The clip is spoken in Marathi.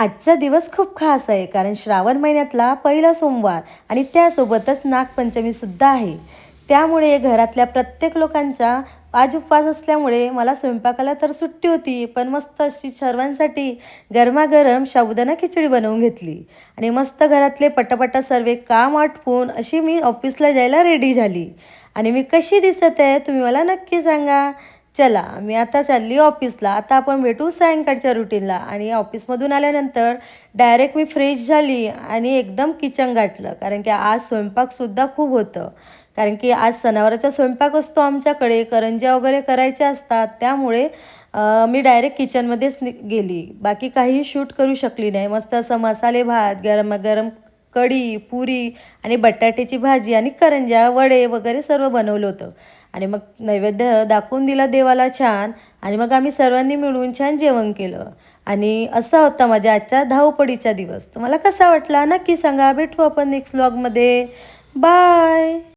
आजचा दिवस खूप खास आहे कारण श्रावण महिन्यातला पहिला सोमवार आणि त्यासोबतच नागपंचमीसुद्धा आहे. त्यामुळे घरातल्या प्रत्येक लोकांचा आज उपवास असल्यामुळे मला स्वयंपाकाला तर सुट्टी होती, पण मस्त अशी सर्वांसाठी गरमागरम साबुदाणा खिचडी बनवून घेतली आणि मस्त घरातले पटापटा सर्व काम आटपून अशी मी ऑफिसला जायला रेडी झाली. आणि मी कशी दिसत आहे तुम्ही मला नक्की सांगा. चला, मी आता चालली ऑफिसला. आता आपण भेटू सायंकाळच्या रुटीनला. आणि ऑफिसमधून आल्यानंतर डायरेक्ट मी फ्रेश झाली आणि एकदम किचन गाठलं, कारण की आज स्वयंपाकसुद्धा खूप होतं. कारण की आज सणावाराचा स्वयंपाक असतो आमच्याकडे, करंज्या वगैरे करायच्या असतात. त्यामुळे मी डायरेक्ट किचनमध्येच गेली. बाकी काही शूट करू शकली नाही. मस्त असं मसाले भात, गरमागरम कढी, पुरी आणि बटाट्याची भाजी आणि करंज्या, वडे वगैरे सर्व बनवलं होतं. आणि मग नैवेद्य दाखवून दिला देवाला छान. आणि मग आम्ही सर्वांनी मिळून छान जेवण केलं. आणि असा होता माझ्या आजचा धावपळीचा दिवस. तुम्हाला कसा वाटला नक्की सांगा. भेटू आपण नेक्स्ट व्लॉगमध्ये. बाय.